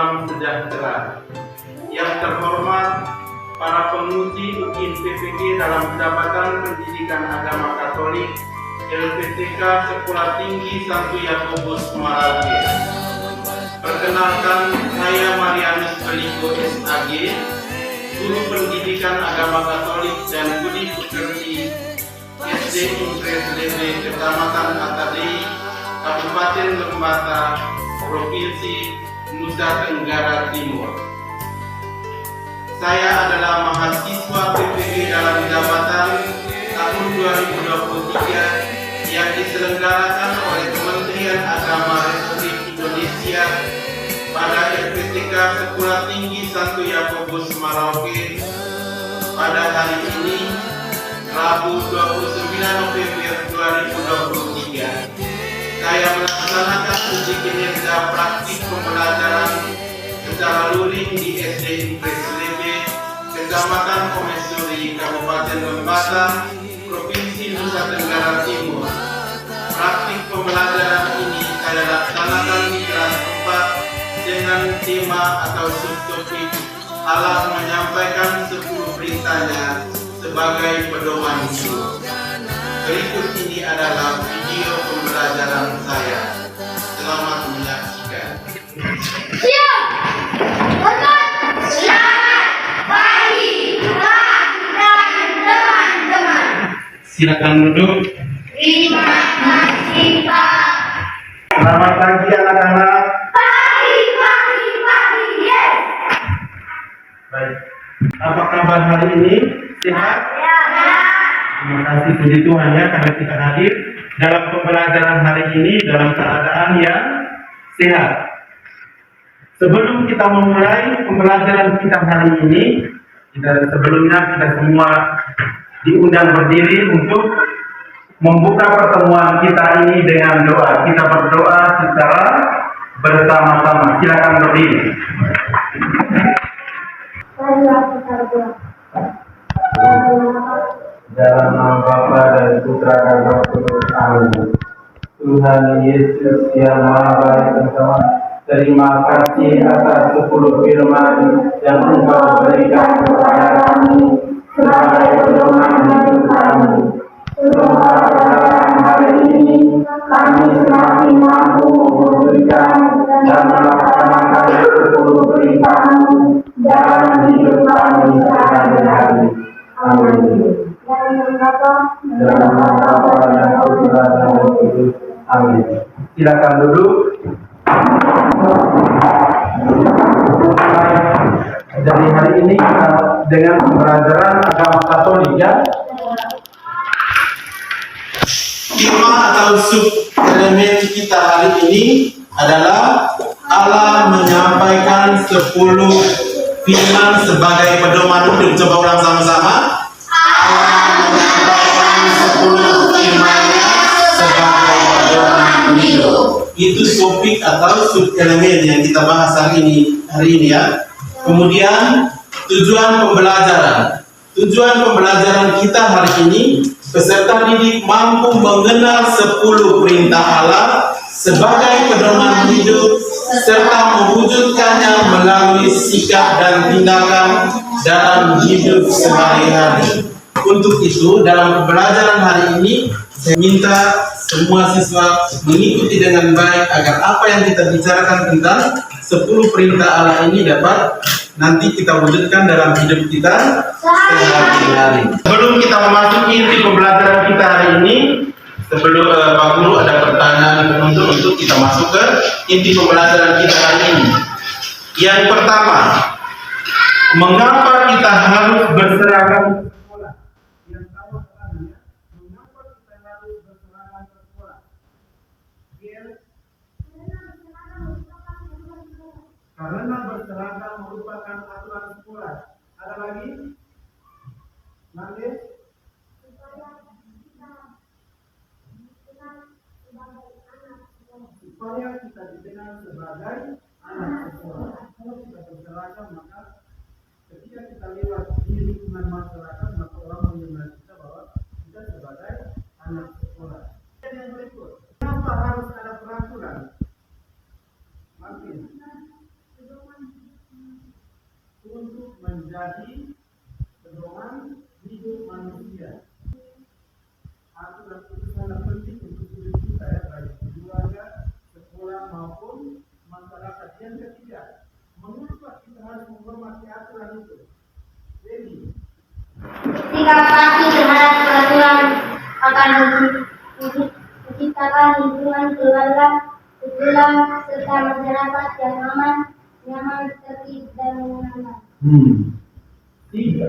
salam sejahtera. Yang terhormat para penguji UIN PPG dalam jabatan pendidikan agama Katolik LPTK Sekolah Tinggi Santo Yakobus Merauke. Perkenalkan, saya Marianus Beliko SAG, Guru Pendidikan Agama Katolik dan Budi Pekerti SD Impres Lebe, Kecamatan Atadei, Kabupaten Lembata, Provinsi Nusa Tenggara Timur. Saya adalah mahasiswa PPG dalam jabatan tahun 2023 yang diselenggarakan oleh Kementerian Agama Republik Indonesia pada LPTK Sekolah Tinggi Santo Yakobus Merauke pada hari ini, Rabu 29 November 2023. Saya melaksanakan uji kinerja praktik pembelajaran secara luring di SD Impres Lebe, Kecamatan Komesuri, Kabupaten Lembata, Provinsi Nusa Tenggara Timur. Praktik pembelajaran ini saya laksanakan di kelas 4 dengan tema atau subtopik Allah menyampaikan 10 perintahnya sebagai pedoman hidup. Berikut ini adalah video pembelajaran saya. Selamat menyaksikan. Siap! Selamat pagi, Pak dan teman-teman. Silakan duduk. Terima kasih, Pak. Selamat pagi anak-anak. Pagi, yes. Baik. Apa kabar hari ini? Sehat? Ya. Terima kasih puji Tuhan ya karena kita hadir dalam pembelajaran hari ini dalam keadaan yang sehat. Sebelum kita memulai pembelajaran kita hari ini, sebelumnya kita semua diundang berdiri untuk membuka pertemuan kita ini dengan doa. Kita berdoa secara bersama-sama. Silakan berdiri. Dalam nama Bapa dan Putra dan Roh Kudus. Amin. Tuhan Yesus yang Maha Baik dan Tuhan, terima kasih atas 10 firman yang Engkau berikan kepada kami sebagai pedoman hidup kami. Semoga dalam hari ini kami semakin mampu mewujudkan dan melaksanakan 10 perintah-Mu dalam hidup kami sehari-hari. Amin. Dalam nama Bapa dan Putra dan Roh Kudus. Amin. Silakan duduk. Jadi hari ini dengan pembelajaran agama Katolik ya. Tema atau sub elemen kita hari ini adalah Allah menyampaikan 10 firman sebagai pedoman hidup. Coba ulang sama-sama. Allah menyampaikan 10 firman-Nya sebagai pedoman hidup. Itu topik atau sub elemen yang kita bahas hari ini ya. Kemudian tujuan pembelajaran. Tujuan pembelajaran kita hari ini, peserta didik mampu mengenal 10 perintah Allah sebagai pedoman hidup serta mewujudkannya melalui sikap dan tindakan dalam hidup sehari-hari. Untuk itu, dalam pembelajaran hari ini, saya minta semua siswa mengikuti dengan baik agar apa yang kita bicarakan tentang 10 perintah Allah ini dapat nanti kita wujudkan dalam hidup kita sehari-hari. Sebelum kita memasuki inti pembelajaran kita hari ini, sebelum Pak Guru ada pertanyaan untuk kita masuk ke inti pembelajaran kita hari ini. Yang pertama, mengapa kita harus berseragam ke sekolah? Yang tahu pertanyaannya, mengapa kita harus berseragam ke sekolah? Karena berseragam merupakan aturan sekolah. Ada lagi? Nanti? Supaya kita dikenal sebagai anak sekolah. Kalau kita berseragam, maka ketika kita lewat di lingkungan masyarakat, maka orang mengenal kita bahwa kita sebagai anak sekolah. Yang berikut, kenapa harus ada peraturan? Martin. menjadi pedoman hidup manusia. Aturan itu sangat penting untuk hidup kita ya, baik keluarga, sekolah maupun masyarakat. Yang ketiga, mengapa kita harus menghormati aturan itu? Jadi, Ketika patuh terhadap peraturan akan menciptakan lingkungan keluarga, sekolah, serta masyarakat yang aman, nyaman, tertib, dan menyenangkan.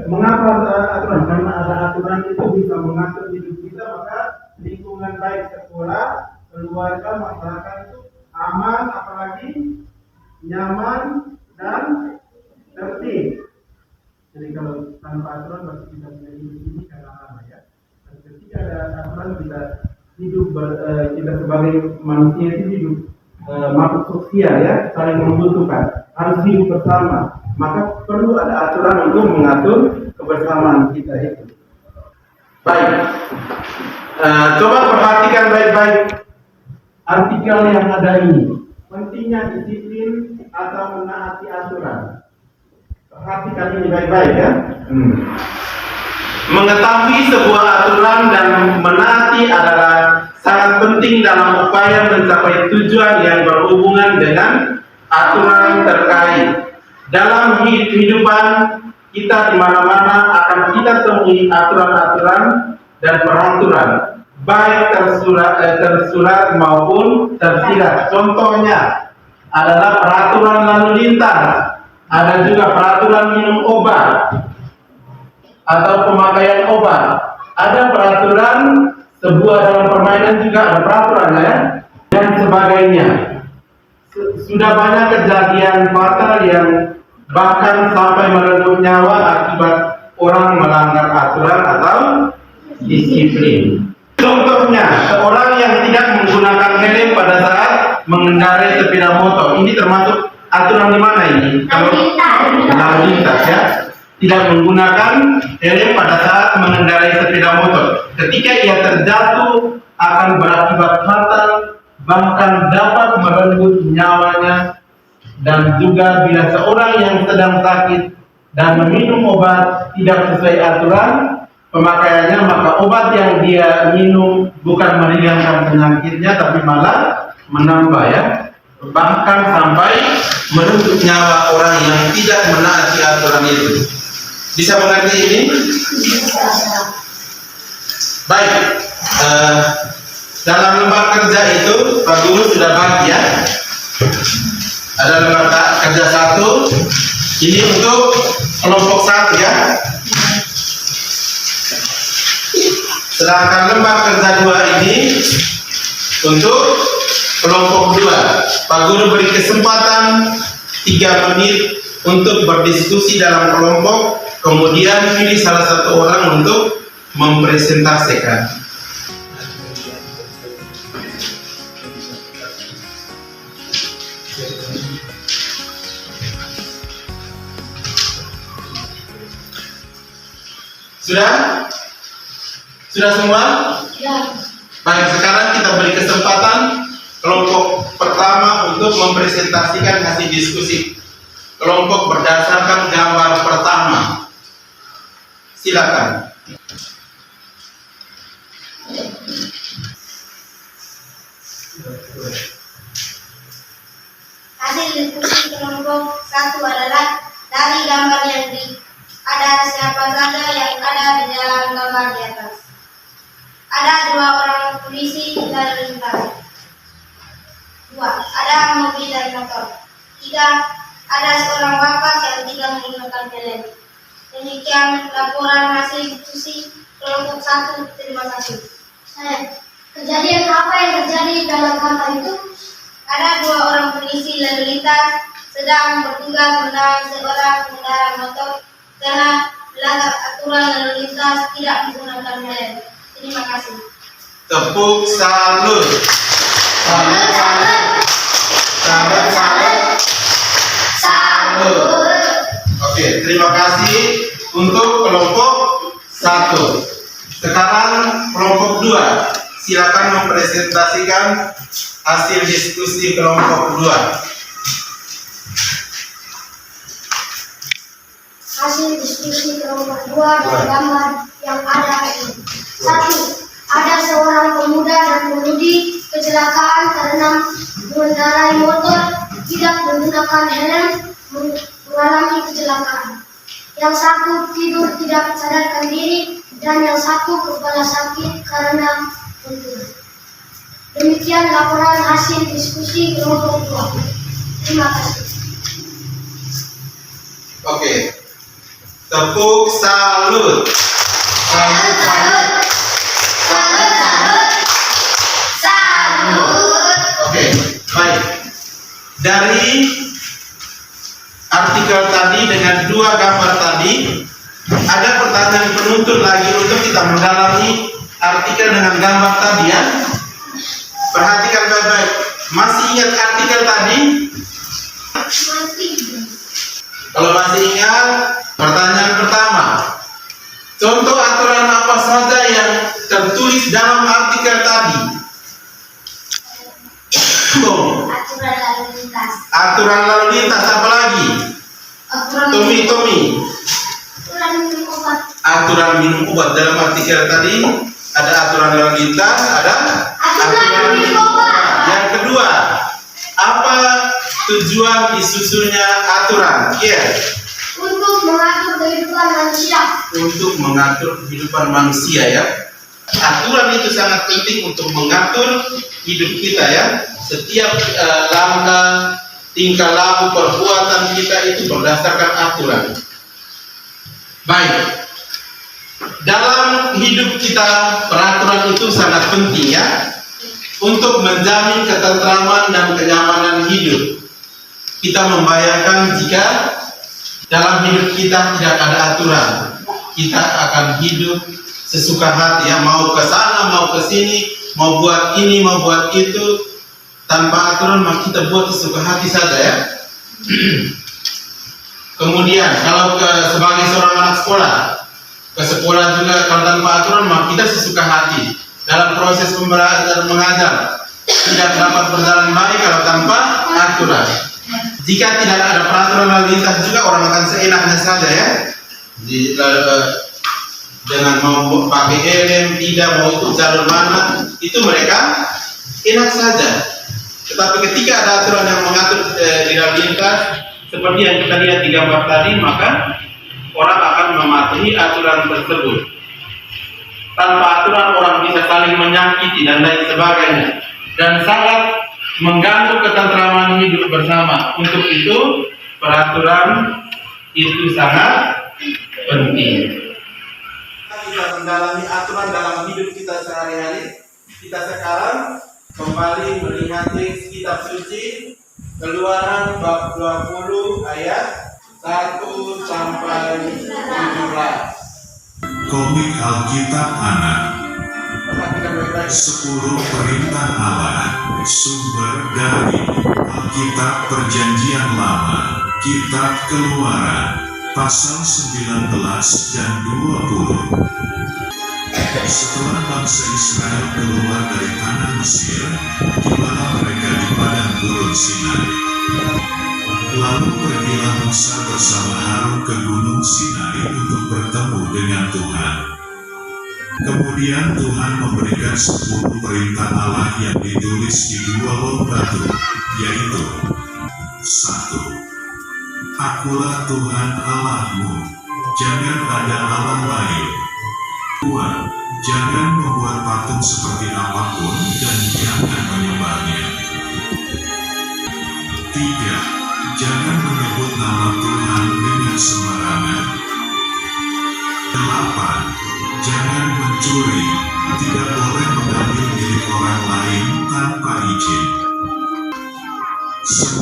Mengapa ada aturan? Karena ada aturan itu bisa mengatur hidup kita, maka lingkungan baik sekolah, keluarga, masyarakat itu aman, apalagi nyaman dan tertib. Jadi kalau tanpa aturan berarti kita punya hidup ini karena lama ya. Dan ketika ada aturan kita hidup kita sebagai manusia itu hidup makhluk sosial ya, saling membutuhkan, harus hidup bersama. Maka perlu ada aturan untuk mengatur kebersamaan kita itu. Baik, coba perhatikan baik-baik artikel yang ada ini. Pentingnya disiplin atau menaati aturan. Perhatikan ini baik-baik ya. Mengetahui sebuah aturan dan menaati adalah sangat penting dalam upaya mencapai tujuan yang berhubungan dengan aturan terkait. Dalam kehidupan kita di mana-mana akan kita temui aturan-aturan dan peraturan, baik tersurat maupun tersirat. Contohnya adalah peraturan lalu lintas, ada juga peraturan minum obat atau pemakaian obat, ada peraturan sebuah dalam permainan juga ada peraturan ya, dan sebagainya. Sudah banyak kejadian fatal yang bahkan sampai merenggut nyawa akibat orang melanggar aturan atau disiplin. Contohnya, seorang yang tidak menggunakan helm pada saat mengendarai sepeda motor. Ini termasuk aturan di mana ini? Kalau lalu lintas ya. Tidak menggunakan helm pada saat mengendarai sepeda motor. Ketika ia terjatuh akan berakibat fatal, bahkan dapat merenggut nyawanya. Dan juga bila seorang yang sedang sakit dan meminum obat tidak sesuai aturan pemakaiannya, maka obat yang dia minum bukan meringankan penyakitnya tapi malah menambah ya, bahkan sampai merenggut nyawa orang yang tidak menaati aturan itu. Bisa mengerti ini? Baik, dalam lembar kerja itu Pak Guru sudah bagi ya. Ada lembar kerja 1, ini untuk kelompok 1 ya. Sedangkan lembar kerja 2 ini untuk kelompok 2. Pak Guru beri kesempatan 3 menit untuk berdiskusi dalam kelompok, kemudian pilih salah satu orang untuk mempresentasikan. Sudah? Sudah semua? Ya. Baik, sekarang kita beri kesempatan kelompok pertama untuk mempresentasikan hasil diskusi kelompok berdasarkan gambar pertama. Silakan. Hasil diskusi kelompok 1 adalah dari gambar yang ada siapa saja yang ada di dalam gambar di atas. Ada 2 orang polisi lalu lintas. 2. Ada mobil dan motor. 3. Ada seorang bapak yang tidak menggunakan helm. Demikian laporan hasil diskusi kelompok 1. Terima kasih. Kejadian apa yang terjadi dalam gambar itu? Ada 2 orang polisi lalu lintas sedang bertugas menahan seorang pengendara motor karena melanggar aturan lalu lintas tidak menggunakan helm. Terima kasih. Tepuk salut. Salut, salut. Salut, salut. Salut. Oke, terima kasih untuk kelompok 1. Sekarang kelompok 2. Silakan mempresentasikan hasil diskusi kelompok 2. hasil diskusi kelompok 2 dari gambar yang ada ini. 1. Ada seorang pemuda dan pemudi kecelakaan karena mengendarai motor tidak menggunakan helm mengalami kecelakaan. Yang satu tidur tidak sadarkan diri dan yang satu kepala sakit karena benturan. Demikian laporan hasil diskusi kelompok 2. Terima kasih. Oke. Tepuk salut. Salut, salut. Salut, salut. Salut. Oke, baik. Dari artikel tadi dengan 2 gambar tadi, ada pertanyaan penuntut lagi untuk kita mendalami artikel dengan gambar tadi ya. Perhatikan baik-baik. Masih ingat artikel tadi? Masih. Kalau masih ingat, pertanyaan pertama. Contoh aturan apa saja yang tertulis dalam artikel tadi? Aturan lalu lintas. Aturan lalu lintas, apa lagi? Tommy. Aturan minum obat. Aturan minum obat. Dalam artikel tadi ada aturan lalu lintas, ada Aturan minum obat. Yang kedua, apa tujuan disusunnya aturan? Iya. Untuk mengatur kehidupan manusia. Untuk mengatur kehidupan manusia ya. Aturan itu sangat penting untuk mengatur hidup kita ya. Setiap langkah, tingkah laku, perbuatan kita itu berdasarkan aturan. Baik. Dalam hidup kita peraturan itu sangat penting ya. Untuk menjamin ketentraman dan kenyamanan hidup. Kita membayangkan jika dalam hidup kita tidak ada aturan, kita akan hidup sesuka hati ya, mau ke sana, mau ke sini, mau buat ini, mau buat itu, tanpa aturan maka kita buat sesuka hati saja ya. Kemudian kalau sebagai seorang anak sekolah, ke sekolah juga kalau tanpa aturan maka kita sesuka hati. Dalam proses pembelajaran mengajar tidak dapat berjalan baik kalau tanpa aturan. Jika tidak ada peraturan lalu lintas juga orang akan seenaknya saja ya. Dengan mau pakai helm, tidak mau ikut jalur mana, itu mereka enak saja. Tetapi ketika ada aturan yang mengatur di lalu lintas, seperti yang kita lihat di gambar tadi, maka orang akan mematuhi aturan tersebut. Tanpa aturan orang bisa saling menyakiti dan lain sebagainya, dan sangat mengganggu ketentraman hidup bersama. Untuk itu peraturan itu sangat penting. Kita mendalami aturan dalam hidup kita sehari-hari. Kita sekarang kembali melihat teks kitab suci Keluaran bab 20 ayat 1 sampai 17. Komik Alkitab Anak. 10 Perintah Allah. Sumber dari Alkitab Perjanjian Lama, Kitab Keluaran, pasal 19 dan 20. Setelah bangsa Israel keluar dari tanah Mesir, tibalah mereka di padang gurun Sinai. Lalu pergilah Musa bersama Harun ke gunung Sinai untuk bertemu dengan Tuhan. Kemudian Tuhan memberikan 10 perintah Allah yang ditulis di 2 lon batu, yaitu 1. Akulah Tuhan Allahmu, jangan ada Allah lain. 2. Jangan membuat patung seperti apapun dan jangan menyembahnya. 3. Jangan menyebut nama Tuhan dengan sembarangan. 8. Jangan mencuri, tidak boleh mengambil milik orang lain tanpa izin.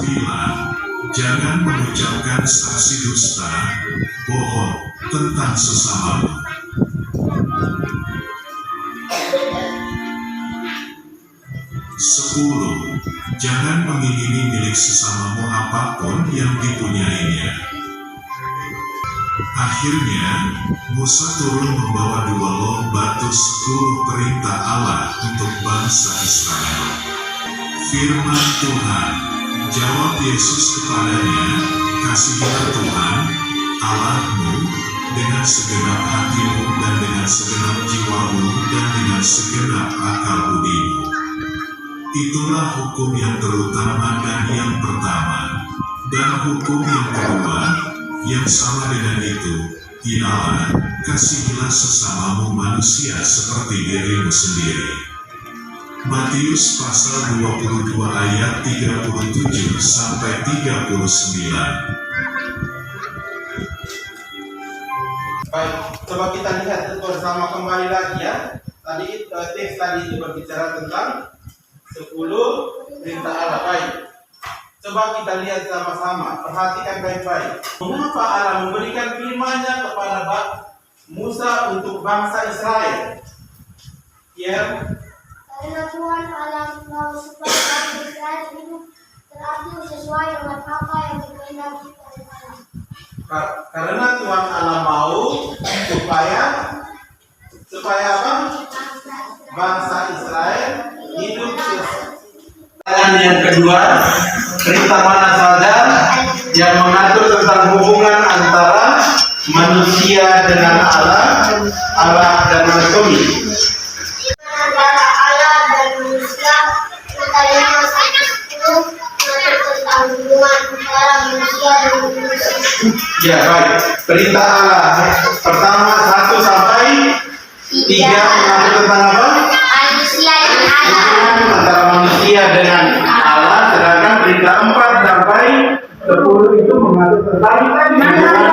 9. Jangan mengucapkan saksi dusta, bohong tentang sesamamu. 10. Jangan mengingini milik sesamamu apapun yang dipunyainya. Akhirnya, Musa turun membawa 2 lon batu 10 perintah Allah untuk bangsa Israel. Firman Tuhan, jawab Yesus kepadanya, kasihilah Tuhan, Allahmu dengan segenap hatimu dan dengan segenap jiwamu dan dengan segenap akal budimu. Itulah hukum yang terutama dan yang pertama. Dan hukum yang kedua, yang sama dengan itu, ialah kasihilah sesamamu manusia seperti dirimu sendiri. Matius pasal 22 ayat 37 sampai 39. Baik, coba kita lihat bersama kembali lagi ya. Tadi teks tadi itu berbicara tentang 10 perintah Allah. Baik, coba kita lihat sama-sama, perhatikan baik-baik. Mengapa Allah memberikan firman-Nya kepada Musa untuk bangsa Israel? Ya, Karena Tuhan Allah mau supaya bangsa Israel hidup teratur sesuai dengan apa yang dikehendaki oleh Allah. Karena Tuhan Allah mau supaya apa? Bangsa Israel hidup sesuai. Yang kedua, perintah mana saja yang mengatur tentang hubungan antara manusia dengan Allah dan manusia. Antara Allah dan manusia, perintahnya masih itu mengatur tentang hubungan antara manusia dan manusia. Ya baik, perintah Allah pertama 1 sampai 3 mengatur tentang apa? Manusia dan Allah. Hubungan antara manusia dengan Allah, sedangkan perintah 4 sampai 10 itu mengatur tentang hubungan antara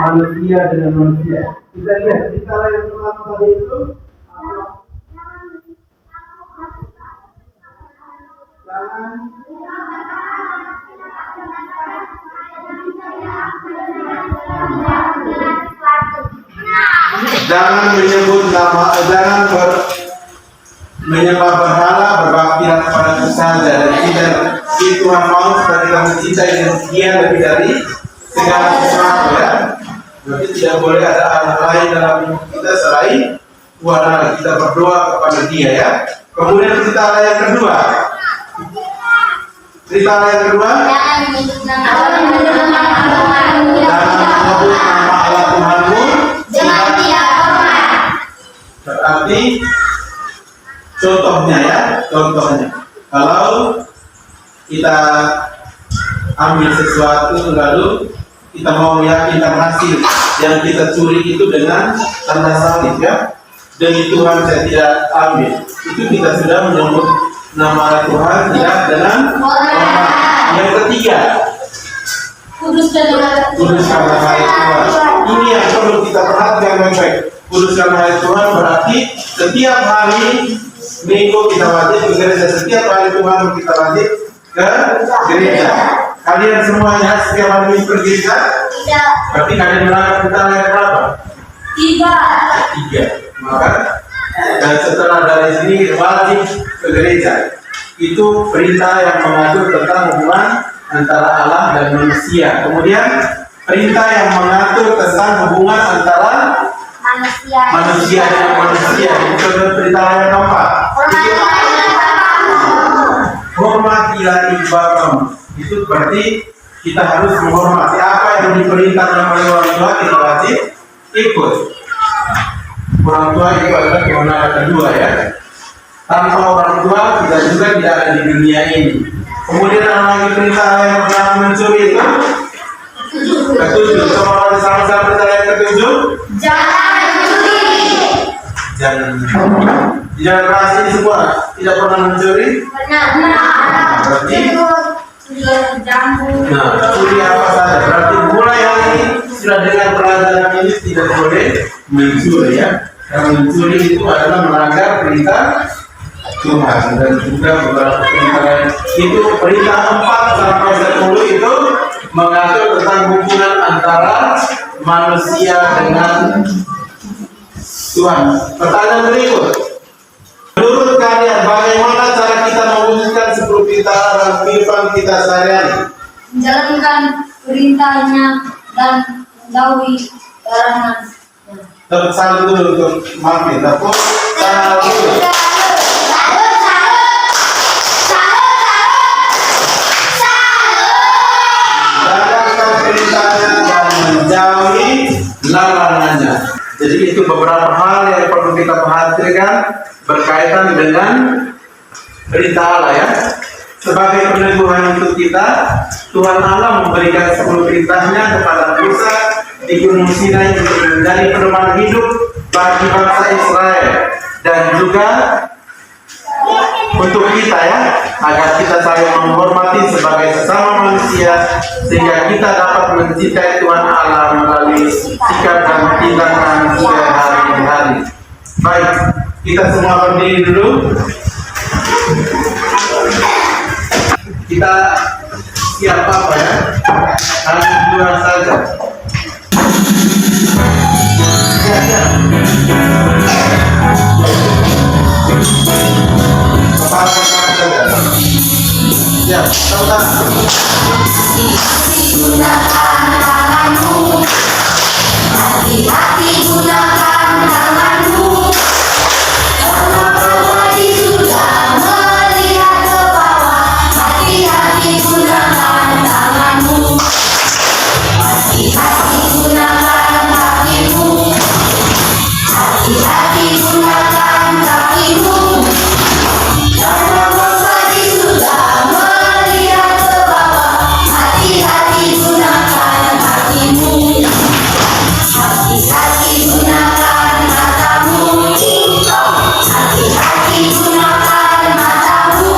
manusia dengan manusia. Kita lihat perintah yang pertama tadi itu jangan menyebut nama, menyembah berhala, berbaktilah kepada Tuhan dan tidak Tuhan mau supaya kita mencintai Dia lebih dari segala sesuatu ya. Berarti tidak boleh ada hal lain dalam hidup kita selain Tuhan Allah. Kita berdoa kepada Dia ya. Kemudian perintah Allah yang kedua. Perintah Allah yang kedua. Jangan menyebut nama Allah Tuhanmu. dengan tidak hormat. Berarti contohnya kalau kita ambil sesuatu lalu kita mau meyakinkan hasil yang kita curi itu dengan tanda salib ya, demi Tuhan saya tidak ambil, itu kita sudah menyebut nama Tuhan tidak dengan hormat. Yang ketiga, kuduskan hari Tuhan. Ini yang perlu kita perhatikan baik-baik. Kuduskan hari Tuhan berarti setiap hari minggu kita wajib ke gereja, setiap hari Tuhan kita wajib ke gereja. Kalian semuanya setiap hari minggu ke gereja? Tidak. Berarti kalian melanggar perintah yang berapa? 3. Maka dan setelah dari sini wajib ke gereja. Itu perintah yang mengatur tentang hubungan antara Allah dan manusia. Kemudian perintah yang mengatur tentang hubungan antara manusia dan manusia. Itu perintah yang keempat. Hormatilah ibadah kamu. Itu berarti kita harus menghormati apa yang diperintahkan oleh orang tua, kita wajib ikut. Orang tua itu adalah kewenangan kedua ya. Tanpa orang tua kita juga tidak ada di dunia ini. Kemudian ada lagi perintah yang pernah mencuri itu ketujuh. Coba sama-sama perintah yang ketujuh. Jangan rahasia di sekolah. Tidak pernah mencuri. Berarti curi apa saja. Berarti mulai hari ini sudah dengan pelajaran ini tidak boleh mencuri ya. Karena mencuri itu adalah melanggar perintah Tuhan dan juga beberapa perintah lain. Itu perintah 4 sampai 10 itu mengatur tentang hubungan antara manusia dengan Tuhan. Pertanyaan berikut. Menurut kalian bagaimana cara kita mewujudkan 10 perintah dalam kehidupan kita sehari-hari? Menjalankan perintahnya dan menjauhi larangan. Salut dulu untuk mampir. Tepuk salut. Jalankan perintahnya dan menjauhi larangannya. Jadi itu beberapa hal yang perlu kita perhatikan berkaitan dengan perintah Allah ya. Sebagai peneguhan untuk kita, Tuhan Allah memberikan 10 perintahnya kepada Musa di Gunung Sinai untuk menjadi pedoman hidup bagi bangsa Israel, dan juga untuk kita ya, agar kita saling menghormati sebagai sesama manusia, sehingga kita dapat mencintai Tuhan Allah melalui sikap dan tindakan sehari-hari. Baik, kita semua berdiri dulu. Kita siap apa ya? Hanya dua saja. Ya. Kepala saja. Ya, saudara. Gunakan tanganmu, hati-hati gunakan tanganmu. Karena pewaris sudah melihat ke bawah, hati-hati gunakan tanganmu. Hati-hati gunakan kakimu, hati-hati gunakan kakimu. Karena pewaris sudah melihat ke bawah, hati-hati gunakan kakimu. Hati-hati gunakan matamu, hati-hati gunakan matamu.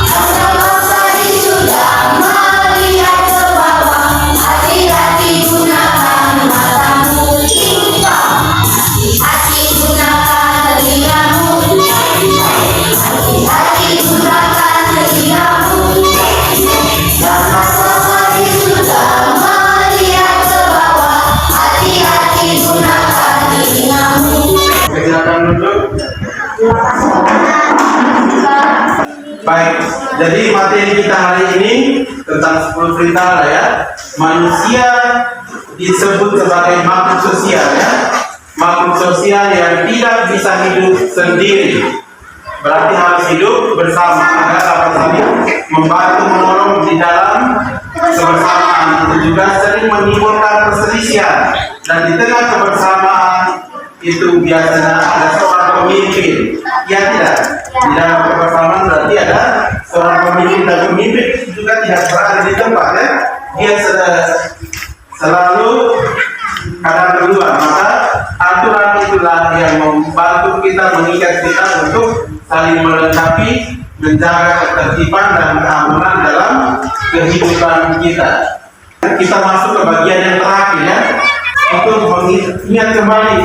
Karena pewaris sudah melihat ke bawah, hati-hati gunakan matamu. Hati-hati gunakan telingamu, hati-hati gunakan telingamu. Karena pewaris sudah melihat ke bawah, hati-hati gunakan telingamu. Silakan duduk. Baik, jadi materi kita hari ini tentang 10 perintah Allah ya. Manusia disebut sebagai makhluk sosial ya. Makhluk sosial yang tidak bisa hidup sendiri. Berarti harus hidup bersama agar dapat saling membantu menolong di dalam kebersamaan. Itu juga sering menimbulkan perselisihan, dan di tengah kebersamaan itu biasanya ada seorang pemimpin. Ya tidak? Di dalam kebersamaan berarti ada seorang pemimpin, dan pemimpin juga tidak berada di tempat ya. Dia selalu kadang keluar. Maka aturan itulah yang membantu kita, mengikat kita untuk saling melengkapi, menjaga ketertiban dan keamanan dalam kehidupan kita. Kita masuk ke bagian yang terakhir ya, untuk mengingat kembali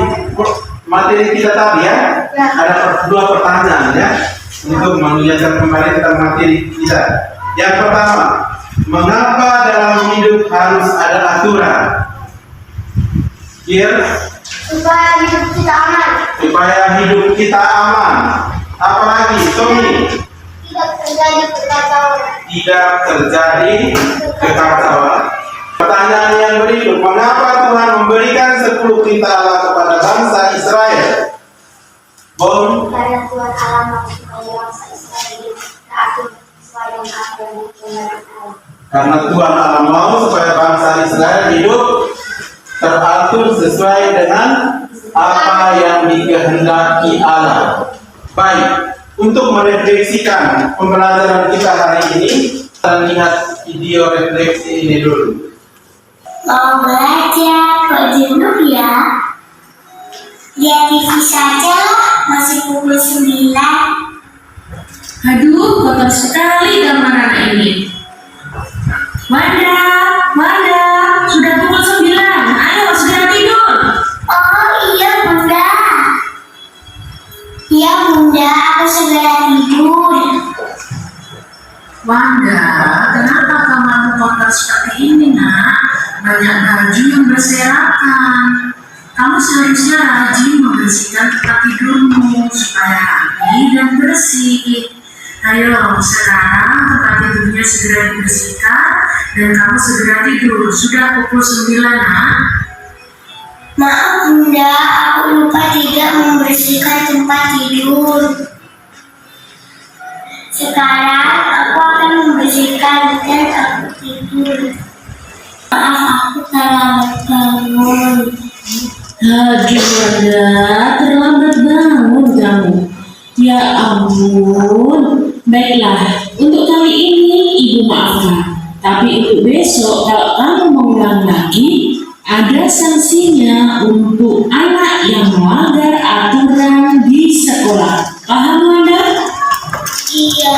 materi kita tadi ya. Ada 2 pertanyaan ya, untuk mengingatkan kembali tentang materi kita. Yang pertama, mengapa dalam hidup harus ada aturan? supaya hidup kita aman, Supaya hidup kita aman. Apalagi, Tommy? tidak terjadi kekacauan. Tidak terjadi kekacauan. Pertanyaan yang berikut, mengapa Tuhan memberikan 10 perintah Allah kepada bangsa Israel? Bon, Karena Tuhan Allah mau supaya bangsa Israel hidup teratur sesuai dengan apa yang dikehendaki Allah. karena Tuhan Allah mau supaya bangsa Israel hidup teratur sesuai dengan apa yang dikehendaki Allah. Baik, untuk merefleksikan pembelajaran kita hari ini, kita lihat video refleksi ini dulu. Mau belajar kok jenuh ya? Lihat TV saja, masih pukul 9. Aduh, kotor sekali kamar anak ini. Wanda, sudah pukul 9. Ayo, segera tidur. Oh iya bunda. Iya bunda, aku segera tidur. Wanda, kenapa kamarmu kotor seperti ini, nak? Banyak baju yang berserakan. Kamu seharusnya rajin membersihkan tempat tidurmu supaya rapi dan bersih. Ayo, sekarang tempat tidurnya segera dibersihkan dan kamu segera tidur. Sudah pukul 9, nak. Maaf bunda, aku lupa tidak membersihkan tempat tidur. Sekarang aku akan membersihkan dan aku tidur. Maaf, aku terlambat bangun. Juanda, terlambat bangun kamu. Ya ampun. Baiklah, untuk kali ini ibu maafkan. Tapi untuk besok kalau kamu mengulang lagi, ada sanksinya untuk anak yang melanggar aturan di sekolah. Paham, Wanda? Iya,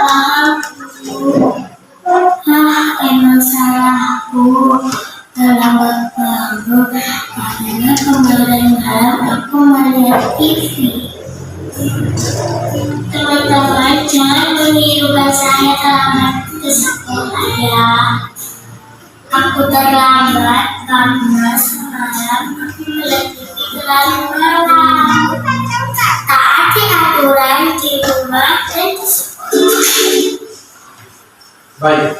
paham. Emang salahku. Terlambat bangun karena kemarin malam aku melihat TV. Teman-teman jangan menirukan saya terlambat ke sekolah ya. Aku terlambat karena semalam aku melihat TV terlalu malam. Taati aturan di rumah dan di sekolah. Baik,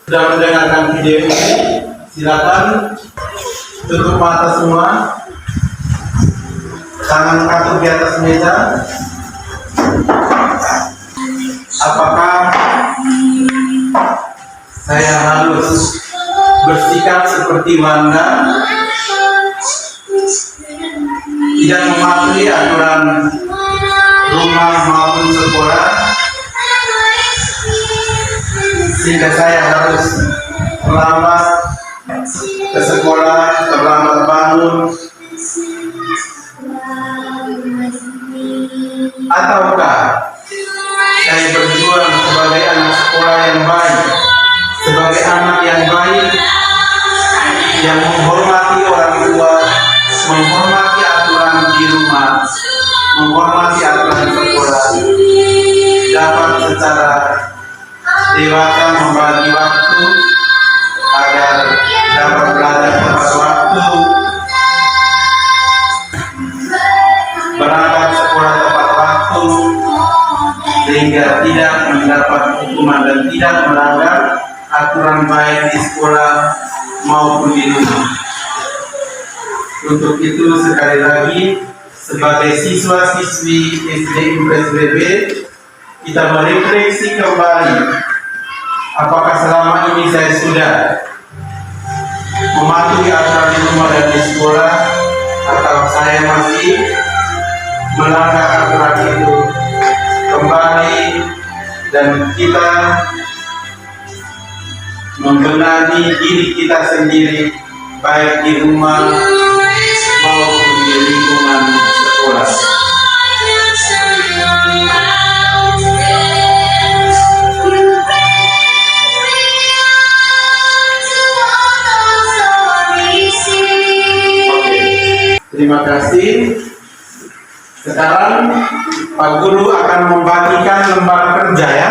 sudah mendengarkan video ini, silakan tutup mata semua, tangan katuk di atas meja. Apakah saya harus bersikap seperti Wanda, tidak mematuhi aturan rumah maupun sekolah, sehingga saya harus terlambat ke sekolah, terlambat bangun, ataukah saya berjuang sebagai anak sekolah yang baik, sebagai anak yang baik, yang menghormati orang tua, menghormati aturan di rumah, menghormati aturan sekolah, dapat secara dewasa membagi waktu agar dapat belajar tepat waktu, berangkat sekolah tepat waktu, sehingga tidak mendapat hukuman dan tidak melanggar aturan baik di sekolah maupun di rumah. Untuk itu sekali lagi sebagai siswa-siswi SD Impres BB, kita merefleksi kembali apakah selama ini saya sudah mematuhi aturan di rumah dan di sekolah, atau saya masih melanggar aturan itu. Kembali dan kita membenahi diri kita sendiri, baik di rumah maupun di lingkungan sekolah. Terima kasih. Sekarang Pak Guru akan membagikan lembar kerja ya.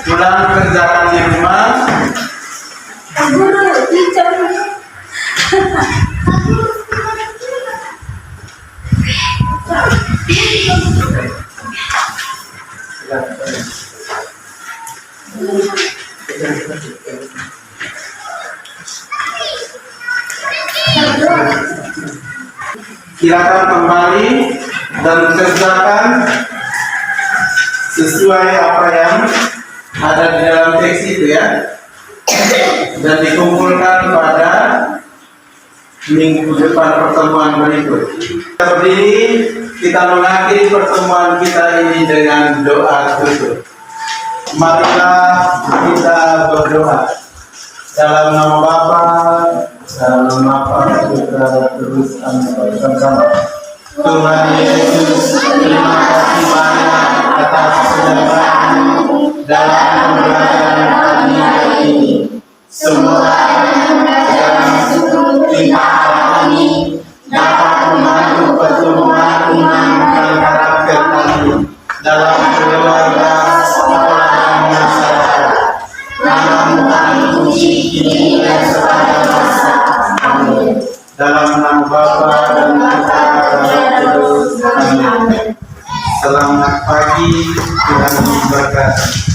Ulang kerjakan di rumah. Pak Guru, teacher. Silakan kembali dan kerjakan sesuai apa yang ada di dalam teks itu ya, dan dikumpulkan pada minggu depan pertemuan berikut. Berdiri, kita mengakhiri pertemuan kita ini dengan doa tutup. Marilah kita berdoa. Dalam nama Bapa, dalam nama Putra, terus bersama. Tuhan Yesus, terima kasih banyak atas kesedaran dalam pembelajaran kami hari ini. Semoga dalam seluruh tingkatan ini dapat membantu pertumbuhan iman dan karakter kami dalam keluarga, sekolah, dan masyarakat. Nama kami puji kini dan sepanjang masa. Amin. Dalam nama Bapa dan Putra dan Roh Kudus. Amin. Selamat pagi, Tuhan memberkati.